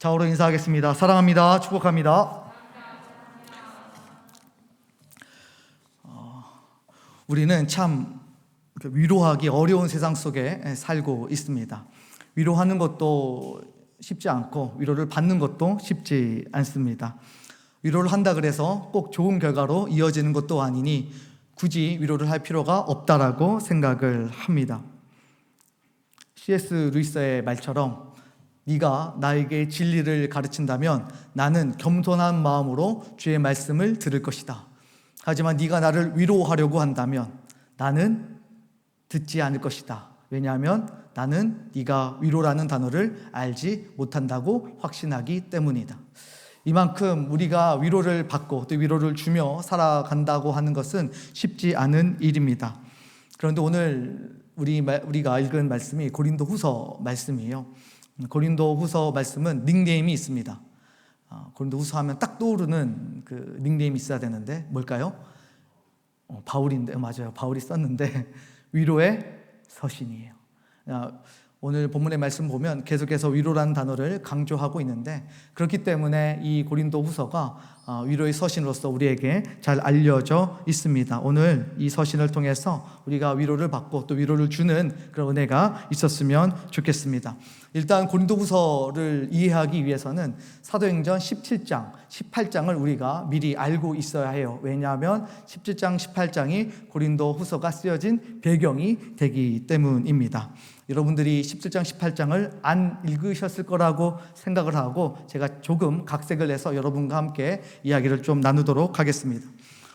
좌우로 인사하겠습니다. 사랑합니다. 축복합니다. 우리는 참 위로하기 어려운 세상 속에 살고 있습니다. 위로하는 것도 쉽지 않고 위로를 받는 것도 쉽지 않습니다. 위로를 한다 그래서 꼭 좋은 결과로 이어지는 것도 아니니 굳이 위로를 할 필요가 없다라고 생각을 합니다. C.S. 루이스의 말처럼 네가 나에게 진리를 가르친다면 나는 겸손한 마음으로 주의 말씀을 들을 것이다. 하지만 네가 나를 위로하려고 한다면 나는 듣지 않을 것이다. 왜냐하면 나는 네가 위로라는 단어를 알지 못한다고 확신하기 때문이다. 이만큼 우리가 위로를 받고 또 위로를 주며 살아간다고 하는 것은 쉽지 않은 일입니다. 그런데 오늘 우리가 읽은 말씀이 고린도후서 말씀이에요. 고린도후서 말씀은 닉네임이 있습니다. 고린도후서 하면 딱 떠오르는 그 닉네임이 있어야 되는데 뭘까요? 바울인데, 맞아요. 바울이 썼는데 위로의 서신이에요. 오늘 본문의 말씀 보면 계속해서 위로라는 단어를 강조하고 있는데, 그렇기 때문에 이 고린도후서가 위로의 서신으로서 우리에게 잘 알려져 있습니다. 오늘 이 서신을 통해서 우리가 위로를 받고 또 위로를 주는 그런 은혜가 있었으면 좋겠습니다. 일단 고린도후서를 이해하기 위해서는 사도행전 17장, 18장을 우리가 미리 알고 있어야 해요. 왜냐하면 17장, 18장이 고린도후서가 쓰여진 배경이 되기 때문입니다. 여러분들이 17장, 18장을 안 읽으셨을 거라고 생각을 하고 제가 조금 각색을 해서 여러분과 함께 이야기를 좀 나누도록 하겠습니다.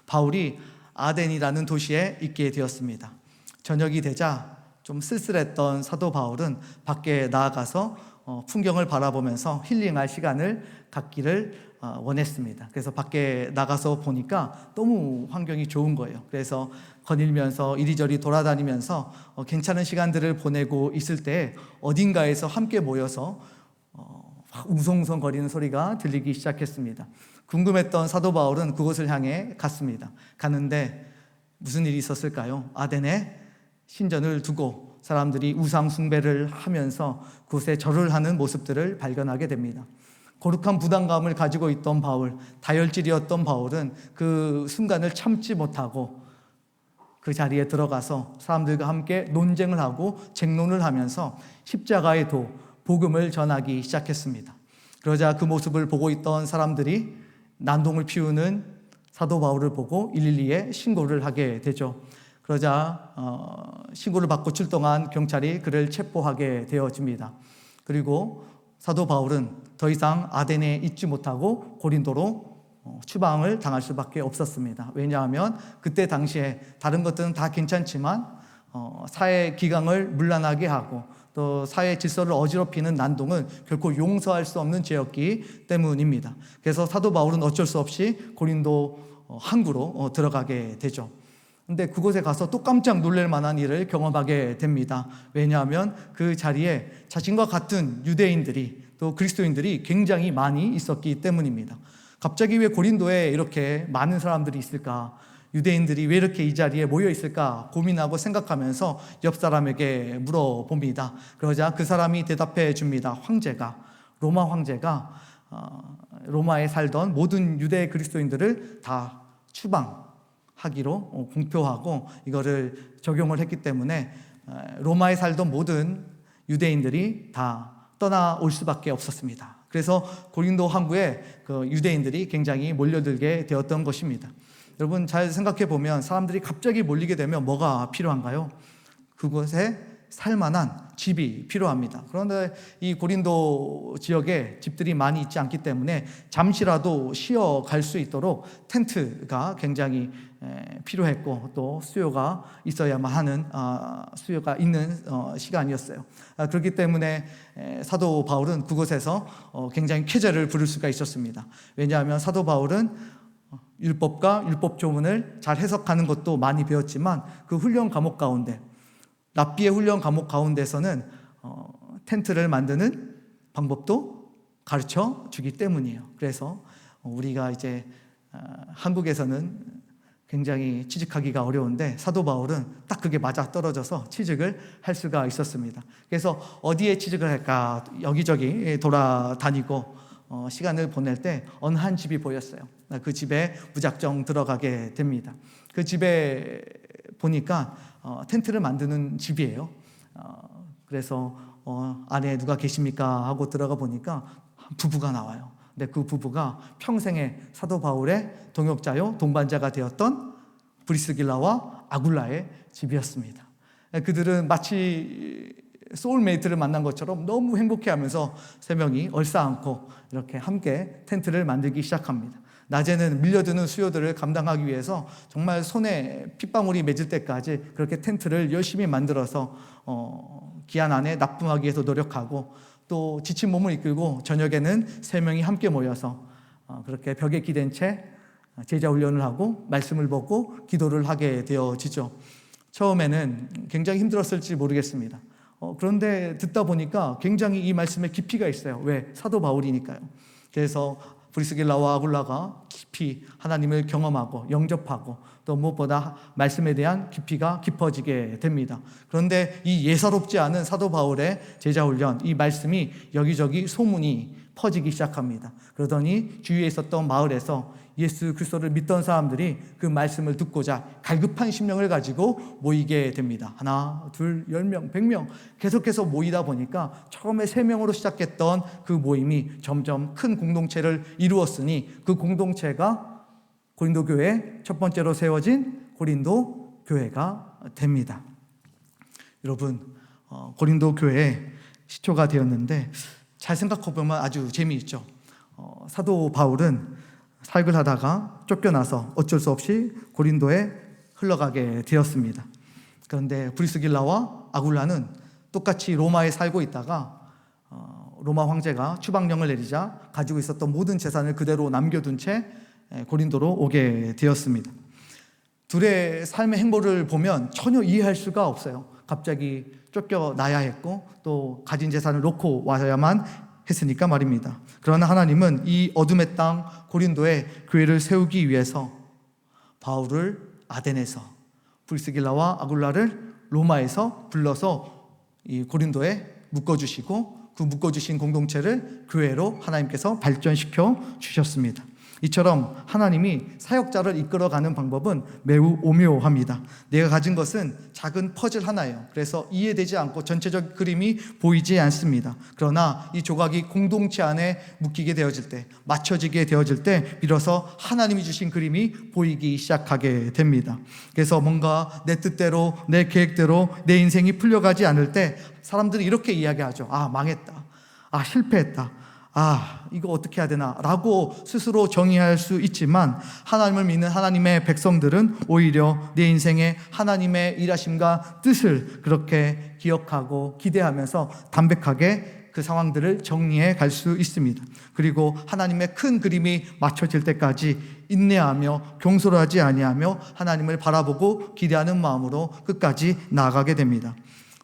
바울이 아덴이라는 도시에 있게 되었습니다. 저녁이 되자 좀 쓸쓸했던 사도 바울은 밖에 나아가서 풍경을 바라보면서 힐링할 시간을 갖기를 원했습니다. 그래서 밖에 나가서 보니까 너무 환경이 좋은 거예요. 그래서 거닐면서 이리저리 돌아다니면서 괜찮은 시간들을 보내고 있을 때 어딘가에서 함께 모여서 웅성웅성거리는 소리가 들리기 시작했습니다. 궁금했던 사도 바울은 그곳을 향해 갔습니다. 가는데 무슨 일이 있었을까요? 아덴에 신전을 두고 사람들이 우상 숭배를 하면서 그곳에 절을 하는 모습들을 발견하게 됩니다. 거룩한 부담감을 가지고 있던 바울, 다혈질이었던 바울은 그 순간을 참지 못하고 그 자리에 들어가서 사람들과 함께 논쟁을 하고 쟁론을 하면서 십자가의 도, 복음을 전하기 시작했습니다. 그러자 그 모습을 보고 있던 사람들이 난동을 피우는 사도 바울을 보고 112에 신고를 하게 되죠. 그러자 신고를 받고 출동한 경찰이 그를 체포하게 되어집니다. 그리고 사도 바울은 더 이상 아덴에 있지 못하고 고린도로 추방을 당할 수밖에 없었습니다. 왜냐하면 그때 당시에 다른 것들은 다 괜찮지만 사회 기강을 문란하게 하고 또 사회 질서를 어지럽히는 난동은 결코 용서할 수 없는 죄였기 때문입니다. 그래서 사도 바울은 어쩔 수 없이 고린도 항구로 들어가게 되죠. 근데 그곳에 가서 또 깜짝 놀랄 만한 일을 경험하게 됩니다. 왜냐하면 그 자리에 자신과 같은 유대인들이 또 그리스도인들이 굉장히 많이 있었기 때문입니다. 갑자기 왜 고린도에 이렇게 많은 사람들이 있을까? 유대인들이 왜 이렇게 이 자리에 모여 있을까 고민하고 생각하면서 옆 사람에게 물어봅니다. 그러자 그 사람이 대답해 줍니다. 로마 황제가 로마에 살던 모든 유대 그리스도인들을 다 추방하기로 공표하고 이거를 적용을 했기 때문에 로마에 살던 모든 유대인들이 다 떠나올 수밖에 없었습니다. 그래서 고린도 항구에 그 유대인들이 굉장히 몰려들게 되었던 것입니다. 여러분 잘 생각해 보면 사람들이 갑자기 몰리게 되면 뭐가 필요한가요? 그곳에 살만한 집이 필요합니다. 그런데 이 고린도 지역에 집들이 많이 있지 않기 때문에 잠시라도 쉬어갈 수 있도록 텐트가 굉장히 필요했고 또 수요가 있어야만 하는 수요가 있는 시간이었어요. 그렇기 때문에 사도 바울은 그곳에서 굉장히 쾌재를 부를 수가 있었습니다. 왜냐하면 사도 바울은 율법과 율법 조문을 잘 해석하는 것도 많이 배웠지만 그 훈련 과목 가운데 랍비의 훈련 과목 가운데서는 텐트를 만드는 방법도 가르쳐 주기 때문이에요. 그래서 우리가 이제 한국에서는 굉장히 취직하기가 어려운데 사도 바울은 딱 그게 맞아 떨어져서 취직을 할 수가 있었습니다. 그래서 어디에 취직을 할까 여기저기 돌아다니고 시간을 보낼 때 어느 한 집이 보였어요. 그 집에 무작정 들어가게 됩니다. 그 집에 보니까 텐트를 만드는 집이에요. 그래서 안에 누가 계십니까 하고 들어가 보니까 부부가 나와요. 근데 그 부부가 평생의 사도 바울의 동역자요 동반자가 되었던 브리스길라와 아굴라의 집이었습니다. 그들은 마치 소울메이트를 만난 것처럼 너무 행복해하면서 세 명이 얼싸안고 이렇게 함께 텐트를 만들기 시작합니다. 낮에는 밀려드는 수요들을 감당하기 위해서 정말 손에 핏방울이 맺을 때까지 그렇게 텐트를 열심히 만들어서 기한 안에 납품하기 위해서 노력하고, 또 지친 몸을 이끌고 저녁에는 세 명이 함께 모여서 그렇게 벽에 기댄 채 제자 훈련을 하고 말씀을 보고 기도를 하게 되어지죠. 처음에는 굉장히 힘들었을지 모르겠습니다. 그런데 듣다 보니까 굉장히 이 말씀에 깊이가 있어요. 왜? 사도 바울이니까요. 그래서 브리스길라와 아굴라가 깊이 하나님을 경험하고 영접하고 또 무엇보다 말씀에 대한 깊이가 깊어지게 됩니다. 그런데 이 예사롭지 않은 사도 바울의 제자훈련, 이 말씀이 여기저기 소문이 퍼지기 시작합니다. 그러더니 주위에 있었던 마을에서 예수 그리스도를 믿던 사람들이 그 말씀을 듣고자 갈급한 심령을 가지고 모이게 됩니다. 하나, 둘, 10명, 100명 계속해서 모이다 보니까 처음에 3명으로 시작했던 그 모임이 점점 큰 공동체를 이루었으니 그 공동체가 고린도 교회의 첫 번째로 세워진 고린도 교회가 됩니다. 여러분, 고린도 교회의 시초가 되었는데 잘 생각해보면 아주 재미있죠. 사도 바울은 사역을 하다가 쫓겨나서 어쩔 수 없이 고린도에 흘러가게 되었습니다. 그런데 브리스길라와 아굴라는 똑같이 로마에 살고 있다가 로마 황제가 추방령을 내리자 가지고 있었던 모든 재산을 그대로 남겨둔 채 고린도로 오게 되었습니다. 둘의 삶의 행보를 보면 전혀 이해할 수가 없어요. 갑자기 쫓겨나야 했고 또 가진 재산을 놓고 와야만 했으니까 말입니다. 그러나 하나님은 이 어둠의 땅 고린도에 교회를 세우기 위해서 바울을 아덴에서, 브리스길라와 아굴라를 로마에서 불러서 이 고린도에 묶어주시고 그 묶어주신 공동체를 교회로 하나님께서 발전시켜 주셨습니다. 이처럼 하나님이 사역자를 이끌어가는 방법은 매우 오묘합니다. 내가 가진 것은 작은 퍼즐 하나예요. 그래서 이해되지 않고 전체적 그림이 보이지 않습니다. 그러나 이 조각이 공동체 안에 묶이게 되어질 때, 맞춰지게 되어질 때 비로소 하나님이 주신 그림이 보이기 시작하게 됩니다. 그래서 뭔가 내 뜻대로, 내 계획대로 내 인생이 풀려가지 않을 때 사람들이 이렇게 이야기하죠. 아, 망했다. 아, 실패했다. 아, 이거 어떻게 해야 되나 라고 스스로 정의할 수 있지만 하나님을 믿는 하나님의 백성들은 오히려 내 인생에 하나님의 일하심과 뜻을 그렇게 기억하고 기대하면서 담백하게 그 상황들을 정리해 갈 수 있습니다. 그리고 하나님의 큰 그림이 맞춰질 때까지 인내하며 경솔하지 아니하며 하나님을 바라보고 기대하는 마음으로 끝까지 나아가게 됩니다.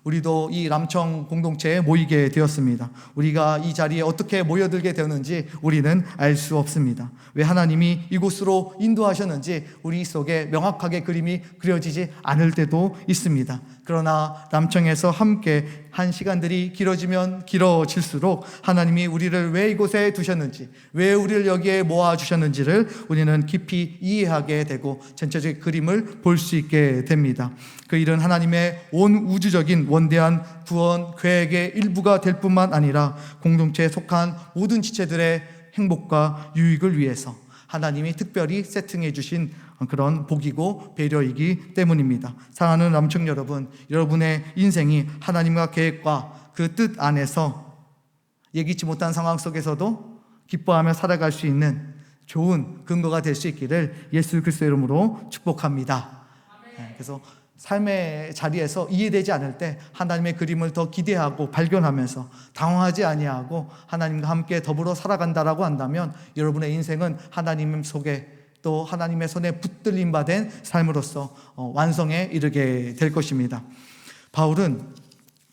우리도 이 람청 공동체에 모이게 되었습니다. 우리가 이 자리에 어떻게 모여들게 되었는지 우리는 알 수 없습니다. 왜 하나님이 이곳으로 인도하셨는지 우리 속에 명확하게 그림이 그려지지 않을 때도 있습니다. 그러나 람청에서 함께 한 시간들이 길어지면 길어질수록 하나님이 우리를 왜 이곳에 두셨는지, 왜 우리를 여기에 모아주셨는지를 우리는 깊이 이해하게 되고 전체적인 그림을 볼 수 있게 됩니다. 그 일은 하나님의 온 우주적인 원대한 구원 계획의 일부가 될 뿐만 아니라 공동체에 속한 모든 지체들의 행복과 유익을 위해서 하나님이 특별히 세팅해 주신 그런 복이고 배려이기 때문입니다. 사랑하는 남청 여러분, 여러분의 인생이 하나님과 계획과 그 뜻 안에서 예기치 못한 상황 속에서도 기뻐하며 살아갈 수 있는 좋은 근거가 될 수 있기를 예수 그리스도의 이름으로 축복합니다. 그래서 삶의 자리에서 이해되지 않을 때 하나님의 그림을 더 기대하고 발견하면서 당황하지 아니하고 하나님과 함께 더불어 살아간다라고 한다면 여러분의 인생은 하나님 속에 또 하나님의 손에 붙들림 받은 삶으로서 완성에 이르게 될 것입니다. 바울은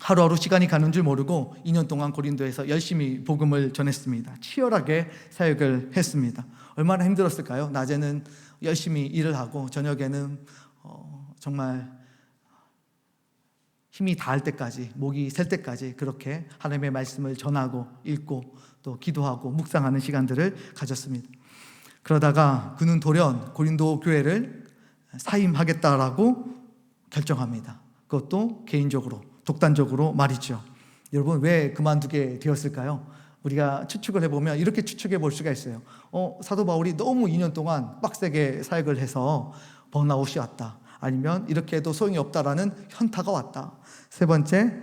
하루하루 시간이 가는 줄 모르고 2년 동안 고린도에서 열심히 복음을 전했습니다. 치열하게 사역을 했습니다. 얼마나 힘들었을까요? 낮에는 열심히 일을 하고 저녁에는 정말 힘이 닿을 때까지, 목이 셀 때까지 그렇게 하나님의 말씀을 전하고 읽고 또 기도하고 묵상하는 시간들을 가졌습니다. 그러다가 그는 돌연 고린도 교회를 사임하겠다라고 결정합니다. 그것도 개인적으로, 독단적으로 말이죠. 여러분, 왜 그만두게 되었을까요? 우리가 추측을 해보면 이렇게 추측해 볼 수가 있어요. 사도 바울이 너무 2년 동안 빡세게 사역을 해서 번아웃이 왔다. 아니면 이렇게 해도 소용이 없다라는 현타가 왔다. 세 번째,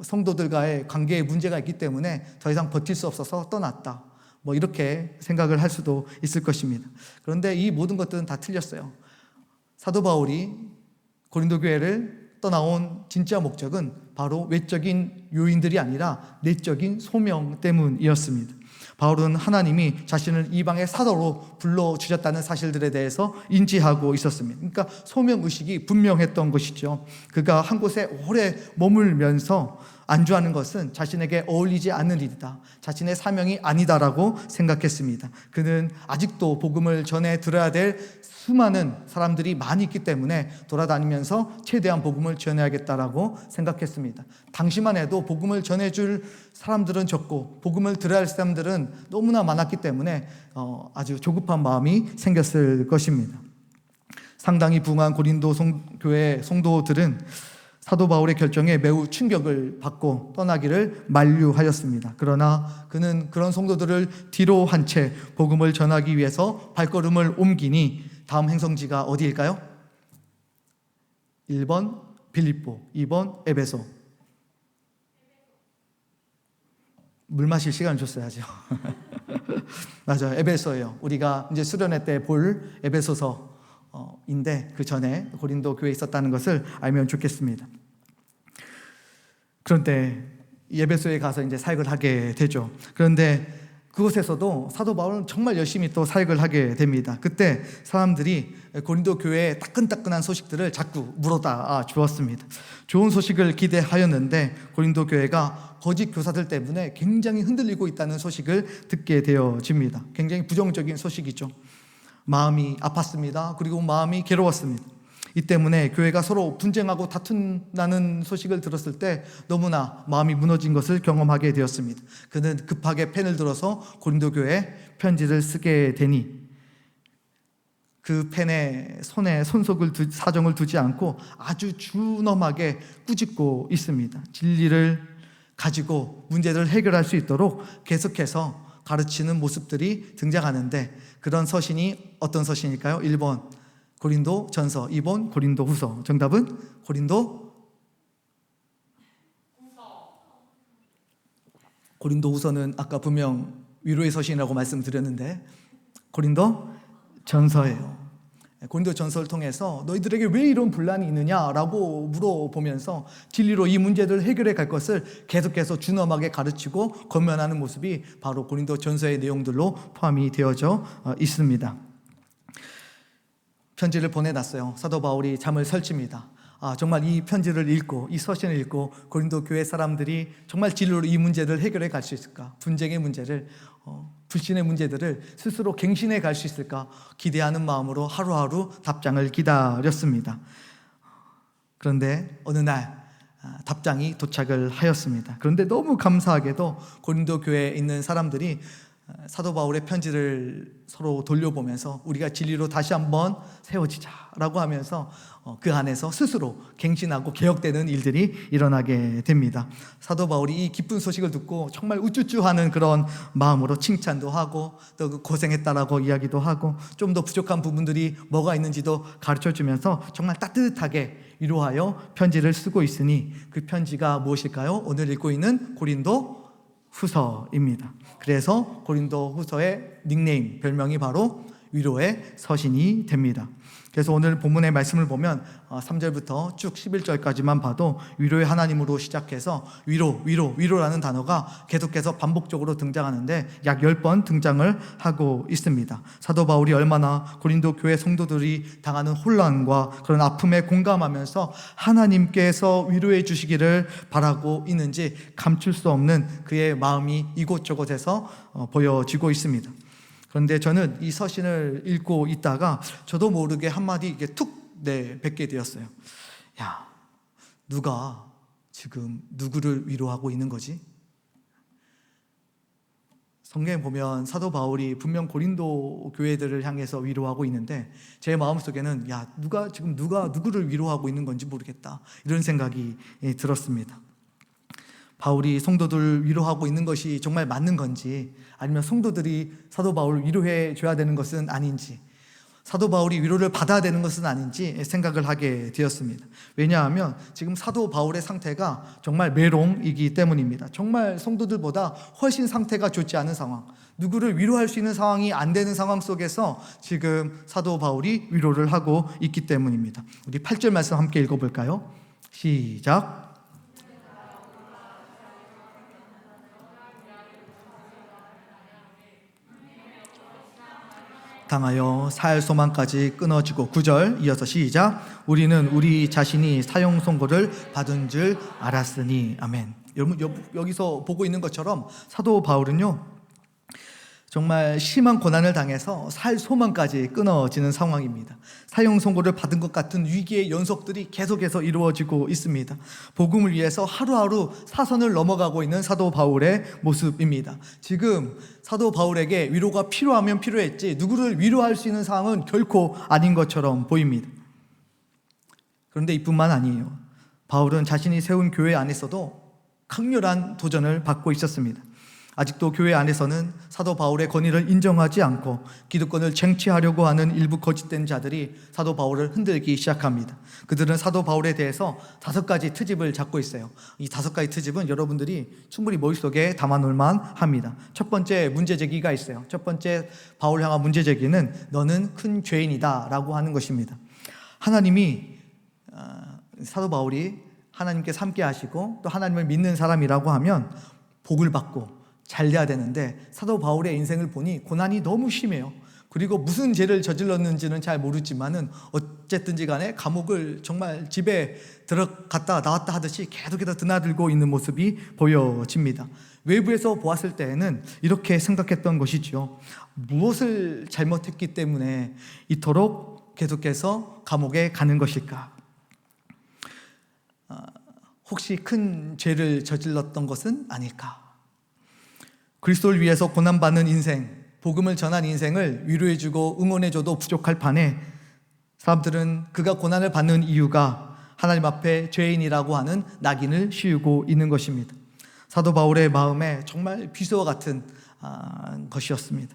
성도들과의 관계에 문제가 있기 때문에 더 이상 버틸 수 없어서 떠났다. 뭐 이렇게 생각을 할 수도 있을 것입니다. 그런데 이 모든 것들은 다 틀렸어요. 사도 바울이 고린도 교회를 떠나온 진짜 목적은 바로 외적인 요인들이 아니라 내적인 소명 때문이었습니다. 바울은 하나님이 자신을 이방의 사도로 불러주셨다는 사실들에 대해서 인지하고 있었습니다. 그러니까 소명의식이 분명했던 것이죠. 그가 한 곳에 오래 머물면서 안주하는 것은 자신에게 어울리지 않는 일이다, 자신의 사명이 아니다라고 생각했습니다. 그는 아직도 복음을 전해 들어야 될 수많은 사람들이 많이 있기 때문에 돌아다니면서 최대한 복음을 전해야겠다라고 생각했습니다. 당시만 해도 복음을 전해줄 사람들은 적고 복음을 들어야 할 사람들은 너무나 많았기 때문에 아주 조급한 마음이 생겼을 것입니다. 상당히 부흥한 고린도 교회 성도들은 사도 바울의 결정에 매우 충격을 받고 떠나기를 만류하였습니다. 그러나 그는 그런 성도들을 뒤로 한 채 복음을 전하기 위해서 발걸음을 옮기니 다음 행성지가 어디일까요? 1번 빌립보, 2번 에베소. 물 마실 시간을 줬어야죠. 맞아요, 에베소예요. 우리가 이제 수련회 때 볼 에베소서인데 그 전에 고린도 교회에 있었다는 것을 알면 좋겠습니다. 그런데 에베소에 가서 이제 사역을 하게 되죠. 그런데 그곳에서도 사도 바울은 정말 열심히 또 사역을 하게 됩니다. 그때 사람들이 고린도 교회의 따끈따끈한 소식들을 자꾸 물어다 주었습니다. 좋은 소식을 기대하였는데 고린도 교회가 거짓 교사들 때문에 굉장히 흔들리고 있다는 소식을 듣게 되어집니다. 굉장히 부정적인 소식이죠. 마음이 아팠습니다. 그리고 마음이 괴로웠습니다. 이 때문에 교회가 서로 분쟁하고 다툰다는 소식을 들었을 때 너무나 마음이 무너진 것을 경험하게 되었습니다. 그는 급하게 펜을 들어서 고린도 교회에 편지를 쓰게 되니 그 펜에 손에 사정을 두지 않고 아주 준엄하게 꾸짖고 있습니다. 진리를 가지고 문제를 해결할 수 있도록 계속해서 가르치는 모습들이 등장하는데 그런 서신이 어떤 서신일까요? 1번 고린도 전서, 2번 고린도 후서. 정답은 고린도 후서는 아까 분명 위로의 서신이라고 말씀드렸는데 고린도 전서예요. 고린도 전서를 통해서 너희들에게 왜 이런 분란이 있느냐라고 물어보면서 진리로 이 문제들을 해결해 갈 것을 계속해서 준엄하게 가르치고 권면하는 모습이 바로 고린도 전서의 내용들로 포함이 되어져 있습니다. 편지를 보내놨어요. 사도 바울이 잠을 설칩니다. 정말 이 편지를 읽고 이 서신을 읽고 고린도 교회 사람들이 정말 진리로 이 문제를 해결해 갈 수 있을까? 분쟁의 문제를, 불신의 문제들을 스스로 갱신해 갈 수 있을까? 기대하는 마음으로 하루하루 답장을 기다렸습니다. 그런데 어느 날 답장이 도착을 하였습니다. 그런데 너무 감사하게도 고린도 교회에 있는 사람들이 사도 바울의 편지를 서로 돌려보면서 우리가 진리로 다시 한번 세워지자라고 하면서 그 안에서 스스로 갱신하고 개혁되는 일들이 일어나게 됩니다. 사도 바울이 이 기쁜 소식을 듣고 정말 우쭈쭈하는 그런 마음으로 칭찬도 하고 또 고생했다라고 이야기도 하고 좀 더 부족한 부분들이 뭐가 있는지도 가르쳐주면서 정말 따뜻하게 위로하여 편지를 쓰고 있으니 그 편지가 무엇일까요? 오늘 읽고 있는 고린도 후서입니다. 그래서 고린도 후서의 닉네임, 별명이 바로 위로의 서신이 됩니다. 그래서 오늘 본문의 말씀을 보면 3절부터 쭉 11절까지만 봐도 위로의 하나님으로 시작해서 위로라는 단어가 계속해서 반복적으로 등장하는데 약 10번 등장을 하고 있습니다. 사도 바울이 얼마나 고린도 교회 성도들이 당하는 혼란과 그런 아픔에 공감하면서 하나님께서 위로해 주시기를 바라고 있는지 감출 수 없는 그의 마음이 이곳저곳에서 보여지고 있습니다. 그런데 저는 이 서신을 읽고 있다가 저도 모르게 한마디 이게 툭 뱉게 되었어요. 야, 누가 지금 누구를 위로하고 있는 거지? 성경에 보면 사도 바울이 분명 고린도 교회들을 향해서 위로하고 있는데 제 마음속에는 야, 누가 지금 누구를 위로하고 있는 건지 모르겠다, 이런 생각이 들었습니다. 바울이 성도들을 위로하고 있는 것이 정말 맞는 건지, 아니면 성도들이 사도 바울을 위로해 줘야 되는 것은 아닌지, 사도 바울이 위로를 받아야 되는 것은 아닌지 생각을 하게 되었습니다. 왜냐하면 지금 사도 바울의 상태가 정말 메롱이기 때문입니다. 정말 성도들보다 훨씬 상태가 좋지 않은 상황, 누구를 위로할 수 있는 상황이 안 되는 상황 속에서 지금 사도 바울이 위로를 하고 있기 때문입니다. 우리 8절 말씀 함께 읽어볼까요? 시작. 당하여 살 소망까지 끊어지고, 9절 이어서 시작. 우리는 우리 자신이 사형 선고를 받은 줄 알았으니. 아멘. 여러분 여기서 보고 있는 것처럼 사도 바울은요 정말 심한 고난을 당해서 살 소망까지 끊어지는 상황입니다. 사형 선고를 받은 것 같은 위기의 연속들이 계속해서 이루어지고 있습니다. 복음을 위해서 하루하루 사선을 넘어가고 있는 사도 바울의 모습입니다. 지금 사도 바울에게 위로가 필요하면 필요했지 누구를 위로할 수 있는 상황은 결코 아닌 것처럼 보입니다. 그런데 이뿐만 아니에요. 바울은 자신이 세운 교회 안에서도 강렬한 도전을 받고 있었습니다. 아직도 교회 안에서는 사도 바울의 권위를 인정하지 않고 기득권을 쟁취하려고 하는 일부 거짓된 자들이 사도 바울을 흔들기 시작합니다. 그들은 사도 바울에 대해서 5가지 트집을 잡고 있어요. 이 5가지 트집은 여러분들이 충분히 머릿속에 담아놓을만 합니다. 첫 번째 문제제기가 있어요. 첫 번째 바울 향한 문제제기는 너는 큰 죄인이다 라고 하는 것입니다. 하나님이 사도 바울이 하나님께서 함께 하시고 또 하나님을 믿는 사람이라고 하면 복을 받고 잘 돼야 되는데 사도 바울의 인생을 보니 고난이 너무 심해요. 그리고 무슨 죄를 저질렀는지는 잘 모르지만은 어쨌든지 간에 감옥을 정말 집에 들어갔다 나왔다 하듯이 계속해서 드나들고 있는 모습이 보여집니다. 외부에서 보았을 때에는 이렇게 생각했던 것이죠. 무엇을 잘못했기 때문에 이토록 계속해서 감옥에 가는 것일까? 혹시 큰 죄를 저질렀던 것은 아닐까? 그리스도를 위해서 고난받는 인생, 복음을 전한 인생을 위로해주고 응원해줘도 부족할 판에 사람들은 그가 고난을 받는 이유가 하나님 앞에 죄인이라고 하는 낙인을 씌우고 있는 것입니다. 사도 바울의 마음에 정말 비수와 같은 것이었습니다.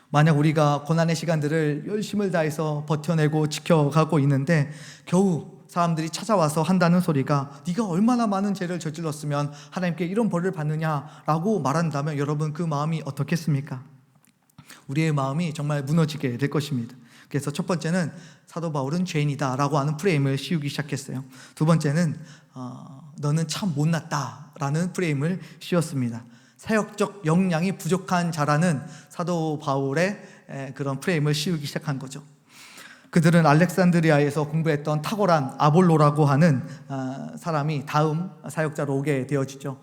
만약 우리가 고난의 시간들을 열심을 다해서 버텨내고 지켜가고 있는데 겨우 사람들이 찾아와서 한다는 소리가 네가 얼마나 많은 죄를 저질렀으면 하나님께 이런 벌을 받느냐라고 말한다면 여러분 그 마음이 어떻겠습니까? 우리의 마음이 정말 무너지게 될 것입니다. 그래서 첫 번째는 사도 바울은 죄인이다 라고 하는 프레임을 씌우기 시작했어요. 두 번째는 너는 참 못났다 라는 프레임을 씌웠습니다. 사역적 역량이 부족한 자라는 사도 바울의 그런 프레임을 씌우기 시작한 거죠. 그들은 알렉산드리아에서 공부했던 탁월한 아볼로라고 하는 사람이 다음 사역자로 오게 되어지죠.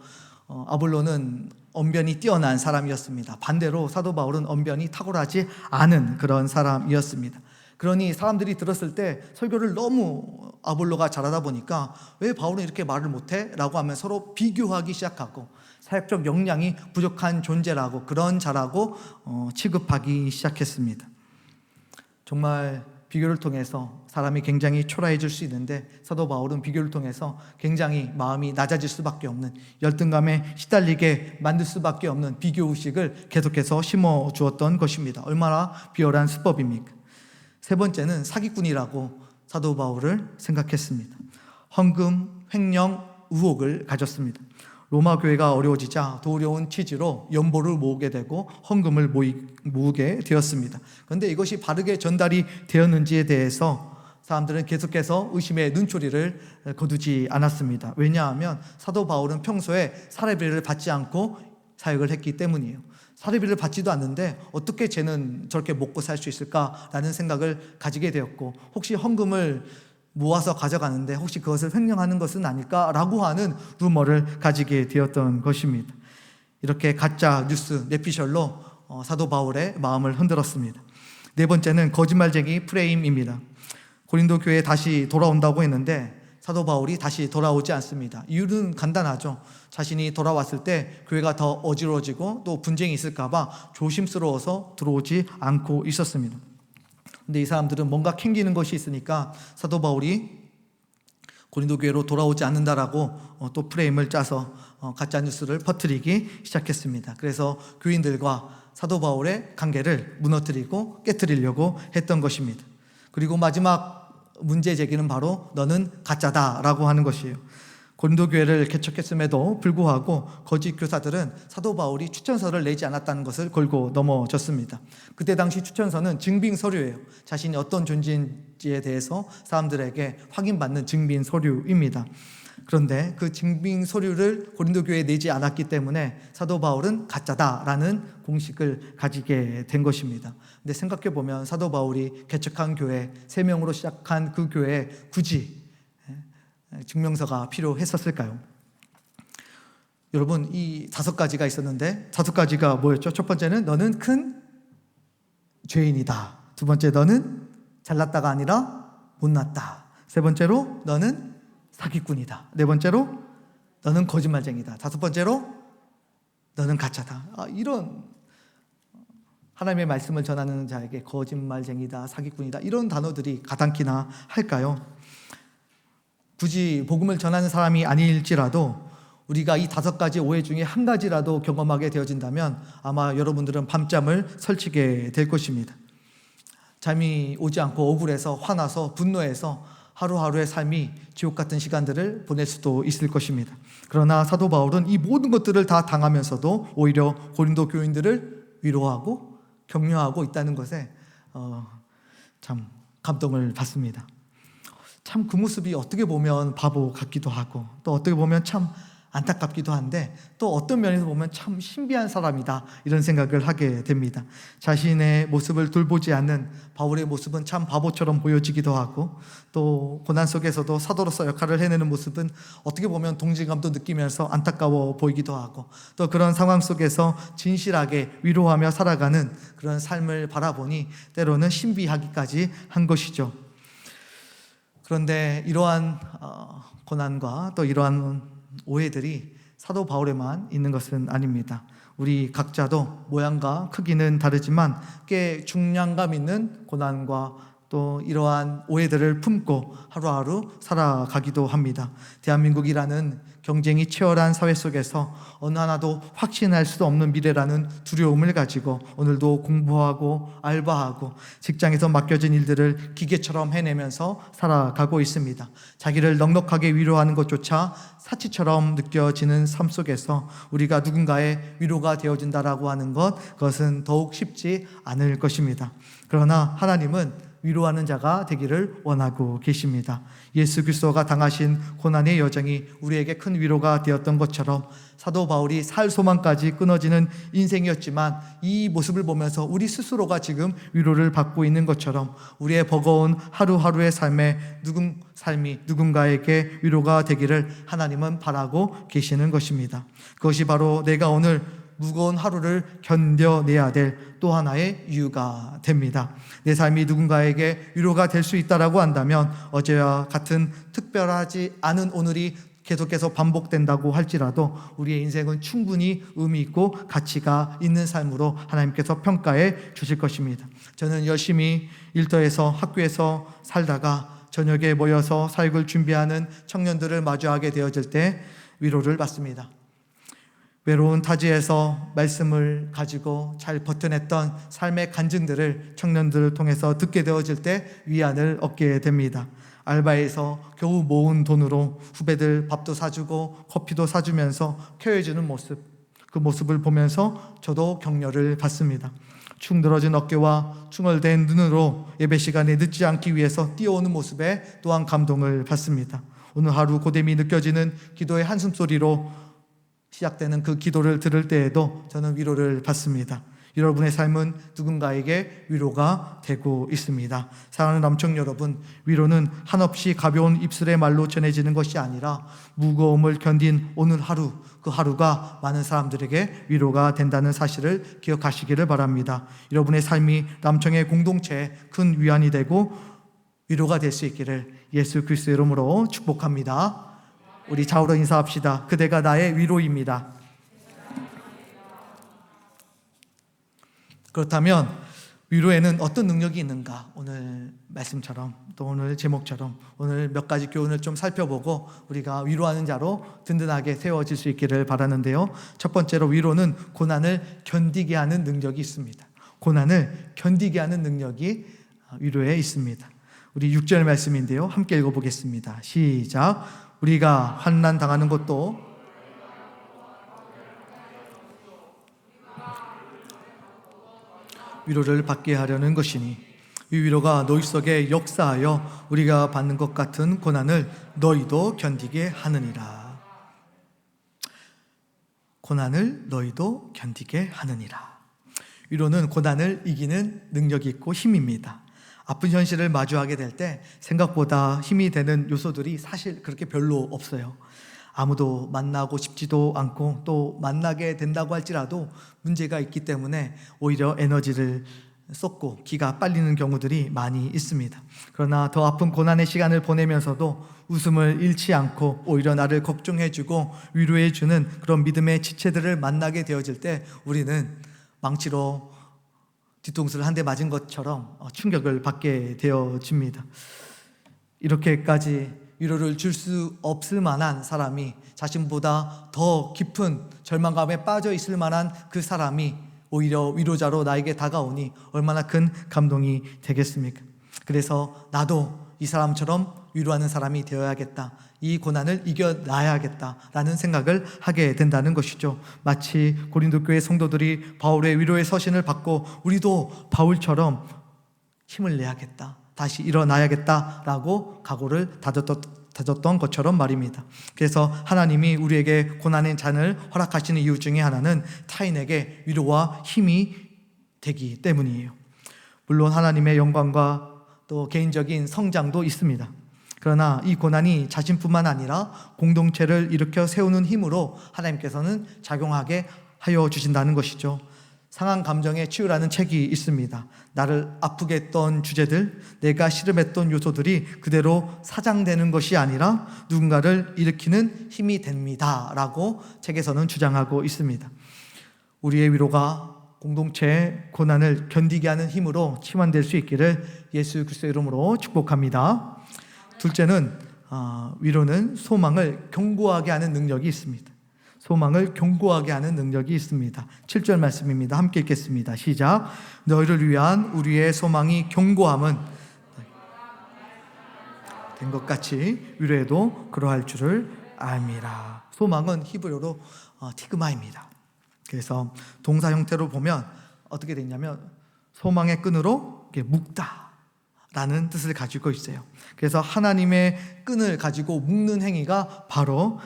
아볼로는 언변이 뛰어난 사람이었습니다. 반대로 사도 바울은 언변이 탁월하지 않은 그런 사람이었습니다. 그러니 사람들이 들었을 때 설교를 너무 아볼로가 잘하다 보니까 왜 바울은 이렇게 말을 못해? 라고 하면 서로 비교하기 시작하고 사역적 역량이 부족한 존재라고, 그런 자라고 취급하기 시작했습니다. 정말 비교를 통해서 사람이 굉장히 초라해질 수 있는데 사도 바울은 비교를 통해서 굉장히 마음이 낮아질 수밖에 없는, 열등감에 시달리게 만들 수밖에 없는 비교의식을 계속해서 심어주었던 것입니다. 얼마나 비열한 수법입니까? 세 번째는 사기꾼이라고 사도 바울을 생각했습니다. 헌금, 횡령, 의혹을 가졌습니다. 로마 교회가 어려워지자 도려운 취지로 연보를 모으게 되고 헌금을 모으게 되었습니다. 그런데 이것이 바르게 전달이 되었는지에 대해서 사람들은 계속해서 의심의 눈초리를 거두지 않았습니다. 왜냐하면 사도 바울은 평소에 사례비를 받지 않고 사역을 했기 때문이에요. 사례비를 받지도 않는데 어떻게 쟤는 저렇게 먹고 살 수 있을까라는 생각을 가지게 되었고, 혹시 헌금을 모아서 가져가는데 혹시 그것을 횡령하는 것은 아닐까라고 하는 루머를 가지게 되었던 것입니다. 이렇게 가짜 뉴스 내피셜로 사도 바울의 마음을 흔들었습니다. 네 번째는 거짓말쟁이 프레임입니다. 고린도 교회에 다시 돌아온다고 했는데 사도 바울이 다시 돌아오지 않습니다. 이유는 간단하죠. 자신이 돌아왔을 때 교회가 더 어지러워지고 또 분쟁이 있을까 봐 조심스러워서 들어오지 않고 있었습니다. 근데 이 사람들은 뭔가 캥기는 것이 있으니까 사도 바울이 고린도 교회로 돌아오지 않는다라고 또 프레임을 짜서 가짜 뉴스를 퍼뜨리기 시작했습니다. 그래서 교인들과 사도 바울의 관계를 무너뜨리고 깨뜨리려고 했던 것입니다. 그리고 마지막 문제 제기는 바로 너는 가짜다라고 하는 것이에요. 고린도 교회를 개척했음에도 불구하고 거짓 교사들은 사도 바울이 추천서를 내지 않았다는 것을 걸고 넘어졌습니다. 그때 당시 추천서는 증빙 서류예요. 자신이 어떤 존재인지에 대해서 사람들에게 확인받는 증빙 서류입니다. 그런데 그 증빙 서류를 고린도 교회에 내지 않았기 때문에 사도 바울은 가짜다라는 공식을 가지게 된 것입니다. 근데 생각해 보면 사도 바울이 개척한 교회, 3명으로 시작한 그 교회에 굳이 증명서가 필요했었을까요? 여러분, 이 5가지가 있었는데 5가지가 뭐였죠? 첫 번째는 너는 큰 죄인이다. 두 번째, 너는 잘났다가 아니라 못났다. 세 번째로, 너는 사기꾼이다. 네 번째로, 너는 거짓말쟁이다. 다섯 번째로, 너는 가짜다. 이런 하나님의 말씀을 전하는 자에게 거짓말쟁이다, 사기꾼이다, 이런 단어들이 가당키나 할까요? 굳이 복음을 전하는 사람이 아닐지라도 우리가 이 5가지 오해 중에 한 가지라도 경험하게 되어진다면 아마 여러분들은 밤잠을 설치게 될 것입니다. 잠이 오지 않고 억울해서, 화나서, 분노해서 하루하루의 삶이 지옥 같은 시간들을 보낼 수도 있을 것입니다. 그러나 사도 바울은 이 모든 것들을 다 당하면서도 오히려 고린도 교인들을 위로하고 격려하고 있다는 것에 참 감동을 받습니다. 참 그 모습이 어떻게 보면 바보 같기도 하고 또 어떻게 보면 참 안타깝기도 한데 또 어떤 면에서 보면 참 신비한 사람이다, 이런 생각을 하게 됩니다. 자신의 모습을 돌보지 않는 바울의 모습은 참 바보처럼 보여지기도 하고 또 고난 속에서도 사도로서 역할을 해내는 모습은 어떻게 보면 동질감도 느끼면서 안타까워 보이기도 하고 또 그런 상황 속에서 진실하게 위로하며 살아가는 그런 삶을 바라보니 때로는 신비하기까지 한 것이죠. 그런데 이러한 고난과 또 이러한 오해들이 사도 바울에만 있는 것은 아닙니다. 우리 각자도 모양과 크기는 다르지만 꽤 중량감 있는 고난과 또 이러한 오해들을 품고 하루하루 살아가기도 합니다. 대한민국이라는 경쟁이 치열한 사회 속에서 어느 하나도 확신할 수 없는 미래라는 두려움을 가지고 오늘도 공부하고 알바하고 직장에서 맡겨진 일들을 기계처럼 해내면서 살아가고 있습니다. 자기를 넉넉하게 위로하는 것조차 사치처럼 느껴지는 삶 속에서 우리가 누군가의 위로가 되어준다라고 하는 것, 그것은 더욱 쉽지 않을 것입니다. 그러나 하나님은 위로하는 자가 되기를 원하고 계십니다. 예수 그리스도가 당하신 고난의 여정이 우리에게 큰 위로가 되었던 것처럼 사도 바울이 살 소망까지 끊어지는 인생이었지만 이 모습을 보면서 우리 스스로가 지금 위로를 받고 있는 것처럼 우리의 버거운 하루하루의 삶이 누군가에게 위로가 되기를 하나님은 바라고 계시는 것입니다. 그것이 바로 내가 오늘 무거운 하루를 견뎌내야 될 또 하나의 이유가 됩니다. 내 삶이 누군가에게 위로가 될 수 있다라고 한다면 어제와 같은 특별하지 않은 오늘이 계속해서 반복된다고 할지라도 우리의 인생은 충분히 의미 있고 가치가 있는 삶으로 하나님께서 평가해 주실 것입니다. 저는 열심히 일터에서 학교에서 살다가 저녁에 모여서 사역을 준비하는 청년들을 마주하게 되어질 때 위로를 받습니다. 외로운 타지에서 말씀을 가지고 잘 버텨냈던 삶의 간증들을 청년들을 통해서 듣게 되어질 때 위안을 얻게 됩니다. 알바에서 겨우 모은 돈으로 후배들 밥도 사주고 커피도 사주면서 케어해주는 모습, 그 모습을 보면서 저도 격려를 받습니다. 축 늘어진 어깨와 충혈된 눈으로 예배 시간에 늦지 않기 위해서 뛰어오는 모습에 또한 감동을 받습니다. 오늘 하루 고됨이 느껴지는 기도의 한숨소리로 시작되는 그 기도를 들을 때에도 저는 위로를 받습니다. 여러분의 삶은 누군가에게 위로가 되고 있습니다. 사랑하는 남청 여러분, 위로는 한없이 가벼운 입술의 말로 전해지는 것이 아니라 무거움을 견딘 오늘 하루, 그 하루가 많은 사람들에게 위로가 된다는 사실을 기억하시기를 바랍니다. 여러분의 삶이 남청의 공동체에 큰 위안이 되고 위로가 될 수 있기를 예수 그리스도의 이름으로 축복합니다. 우리 좌우로 인사합시다. 그대가 나의 위로입니다. 그렇다면 위로에는 어떤 능력이 있는가? 오늘 말씀처럼 또 오늘 제목처럼 오늘 몇 가지 교훈을 좀 살펴보고 우리가 위로하는 자로 든든하게 세워질 수 있기를 바라는데요. 첫 번째로 위로는 고난을 견디게 하는 능력이 있습니다. 고난을 견디게 하는 능력이 위로에 있습니다. 우리 6절 말씀인데요. 함께 읽어보겠습니다. 시작. 우리가 환난 당하는 것도 위로를 받게 하려는 것이니 이 위로가 너희 속에 역사하여 우리가 받는 것 같은 고난을 너희도 견디게 하느니라. 고난을 너희도 견디게 하느니라. 위로는 고난을 이기는 능력이 있고 힘입니다. 아픈 현실을 마주하게 될 때 생각보다 힘이 되는 요소들이 사실 그렇게 별로 없어요. 아무도 만나고 싶지도 않고 또 만나게 된다고 할지라도 문제가 있기 때문에 오히려 에너지를 쏟고 기가 빨리는 경우들이 많이 있습니다. 그러나 더 아픈 고난의 시간을 보내면서도 웃음을 잃지 않고 오히려 나를 걱정해주고 위로해주는 그런 믿음의 지체들을 만나게 되어질 때 우리는 망치로 뒤통수를 한 대 맞은 것처럼 충격을 받게 되어집니다. 이렇게까지 위로를 줄 수 없을 만한 사람이, 자신보다 더 깊은 절망감에 빠져 있을 만한 그 사람이 오히려 위로자로 나에게 다가오니 얼마나 큰 감동이 되겠습니까? 그래서 나도 이 사람처럼 위로하는 사람이 되어야겠다, 이 고난을 이겨나야겠다라는 생각을 하게 된다는 것이죠. 마치 고린도 교회 성도들이 바울의 위로의 서신을 받고 우리도 바울처럼 힘을 내야겠다, 다시 일어나야겠다라고 각오를 다졌던 것처럼 말입니다. 그래서 하나님이 우리에게 고난의 잔을 허락하시는 이유 중에 하나는 타인에게 위로와 힘이 되기 때문이에요. 물론 하나님의 영광과 또 개인적인 성장도 있습니다. 그러나 이 고난이 자신뿐만 아니라 공동체를 일으켜 세우는 힘으로 하나님께서는 작용하게 하여 주신다는 것이죠. 상한 감정의 치유라는 책이 있습니다. 나를 아프게 했던 주제들, 내가 씨름했던 요소들이 그대로 사장되는 것이 아니라 누군가를 일으키는 힘이 됩니다 라고 책에서는 주장하고 있습니다. 우리의 위로가 공동체의 고난을 견디게 하는 힘으로 치환될 수 있기를 예수 그리스도의 이름으로 축복합니다. 둘째는 위로는 소망을 견고하게 하는 능력이 있습니다. 소망을 견고하게 하는 능력이 있습니다. 7절 말씀입니다. 함께 읽겠습니다. 시작. 너희를 위한 우리의 소망이 견고함은 된 것 같이 위로에도 그러할 줄을 알미라. 소망은 히브리어로 티그마입니다. 그래서 동사 형태로 보면 어떻게 되냐면 소망의 끈으로 묶다 라는 뜻을 가지고 있어요. 그래서 하나님의 끈을 가지고 묶는 행위가 바로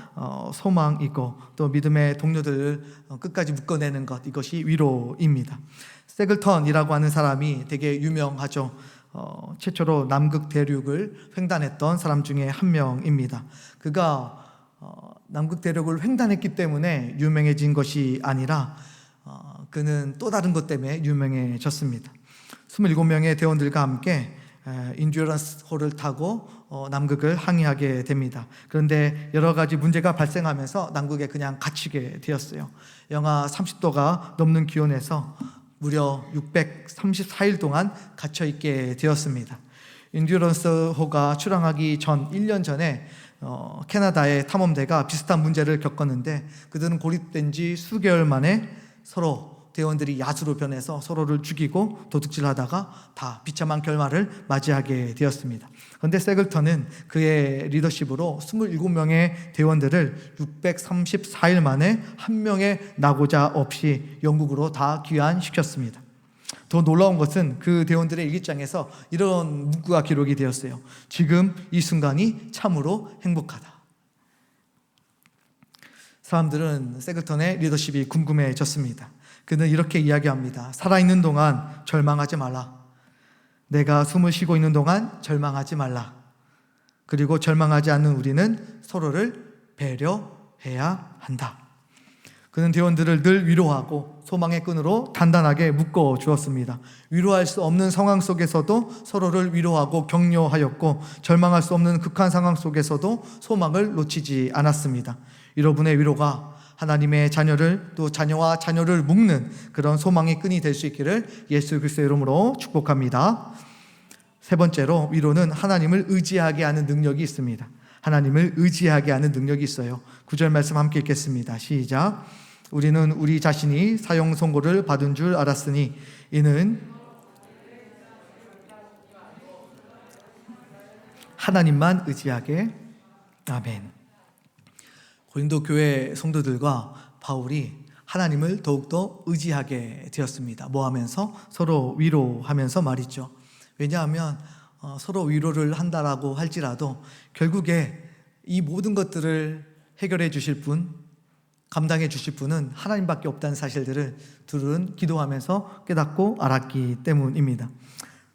소망이고 또 믿음의 동료들을 끝까지 묶어내는 것, 이것이 위로입니다. 세글턴이라고 하는 사람이 되게 유명하죠. 최초로 남극 대륙을 횡단했던 사람 중에 한 명입니다. 그가 남극 대륙을 횡단했기 때문에 유명해진 것이 아니라 그는 또 다른 것 때문에 유명해졌습니다. 27명의 대원들과 함께 인듀어런스 호를 타고 남극을 항해하게 됩니다. 그런데 여러 가지 문제가 발생하면서 남극에 그냥 갇히게 되었어요. 영하 30도가 넘는 기온에서 무려 634일 동안 갇혀있게 되었습니다. 인듀어런스 호가 출항하기 전 1년 전에 캐나다의 탐험대가 비슷한 문제를 겪었는데 그들은 고립된 지 수개월 만에 서로 대원들이 야수로 변해서 서로를 죽이고 도둑질하다가 다 비참한 결말을 맞이하게 되었습니다. 그런데 세글턴은 그의 리더십으로 27명의 대원들을 634일 만에 한 명의 낙오자 없이 영국으로 다 귀환시켰습니다. 더 놀라운 것은 그 대원들의 일기장에서 이런 문구가 기록이 되었어요. 지금 이 순간이 참으로 행복하다. 사람들은 세글턴의 리더십이 궁금해졌습니다. 그는 이렇게 이야기합니다. 살아있는 동안 절망하지 말라. 내가 숨을 쉬고 있는 동안 절망하지 말라. 그리고 절망하지 않는 우리는 서로를 배려해야 한다. 그는 대원들을 늘 위로하고 소망의 끈으로 단단하게 묶어 주었습니다. 위로할 수 없는 상황 속에서도 서로를 위로하고 격려하였고, 절망할 수 없는 극한 상황 속에서도 소망을 놓치지 않았습니다. 여러분의 위로가 하나님의 자녀를, 또 자녀와 자녀를 묶는 그런 소망의 끈이 될 수 있기를 예수 그리스도의 이름으로 축복합니다. 세 번째로, 위로는 하나님을 의지하게 하는 능력이 있습니다. 하나님을 의지하게 하는 능력이 있어요. 9절 말씀 함께 읽겠습니다. 시작. 우리는 우리 자신이 사형 선고를 받은 줄 알았으니 이는 하나님만 의지하게. 아멘. 고린도 교회 성도들과 바울이 하나님을 더욱더 의지하게 되었습니다. 뭐 하면서? 서로 위로하면서 말이죠. 왜냐하면 서로 위로를 한다라고 할지라도 결국에 이 모든 것들을 해결해 주실 분, 감당해 주실 분은 하나님밖에 없다는 사실들을 둘은 기도하면서 깨닫고 알았기 때문입니다.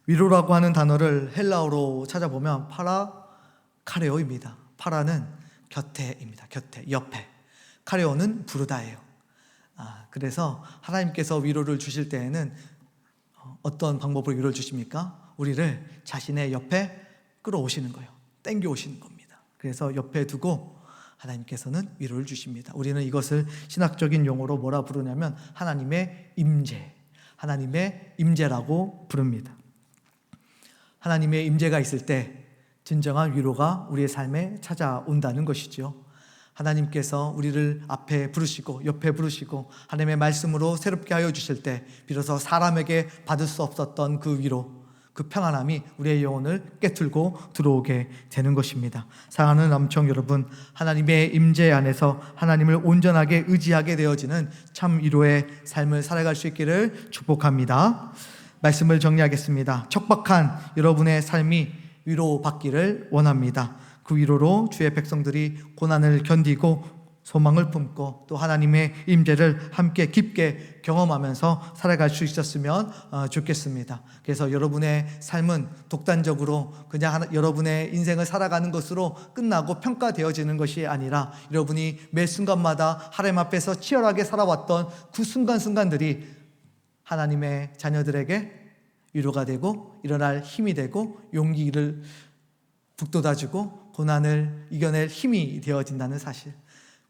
위로라고 하는 단어를 헬라어로 찾아보면 파라카레오입니다. 파라는 곁에입니다. 곁에, 옆에. 카레오는 부르다예요. 그래서 하나님께서 위로를 주실 때에는 어떤 방법으로 위로를 주십니까? 우리를 자신의 옆에 끌어오시는 거예요. 땡겨오시는 겁니다. 그래서 옆에 두고 하나님께서는 위로를 주십니다. 우리는 이것을 신학적인 용어로 뭐라 부르냐면 하나님의 임재, 하나님의 임재라고 부릅니다. 하나님의 임재가 있을 때 진정한 위로가 우리의 삶에 찾아온다는 것이죠. 하나님께서 우리를 앞에 부르시고 옆에 부르시고 하나님의 말씀으로 새롭게 하여 주실 때 비로소 사람에게 받을 수 없었던 그 위로, 그 평안함이 우리의 영혼을 깨뚫고 들어오게 되는 것입니다. 사랑하는 남청 여러분, 하나님의 임재 안에서 하나님을 온전하게 의지하게 되어지는 참 위로의 삶을 살아갈 수 있기를 축복합니다. 말씀을 정리하겠습니다. 척박한 여러분의 삶이 위로받기를 원합니다. 그 위로로 주의 백성들이 고난을 견디고 소망을 품고 또 하나님의 임재를 함께 깊게 경험하면서 살아갈 수 있었으면 좋겠습니다. 그래서 여러분의 삶은 독단적으로 그냥 여러분의 인생을 살아가는 것으로 끝나고 평가되어지는 것이 아니라 여러분이 매 순간마다 하나님 앞에서 치열하게 살아왔던 그 순간순간들이 하나님의 자녀들에게 위로가 되고 일어날 힘이 되고 용기를 북돋아주고 고난을 이겨낼 힘이 되어진다는 사실,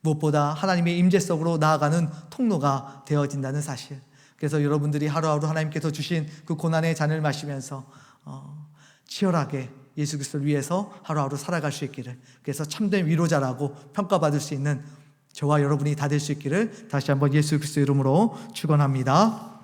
무엇보다 하나님의 임재 속으로 나아가는 통로가 되어진다는 사실. 그래서 여러분들이 하루하루 하나님께서 주신 그 고난의 잔을 마시면서 치열하게 예수 그리스도를 위해서 하루하루 살아갈 수 있기를, 그래서 참된 위로자라고 평가받을 수 있는 저와 여러분이 다 될 수 있기를 다시 한번 예수 그리스도 이름으로 축원합니다.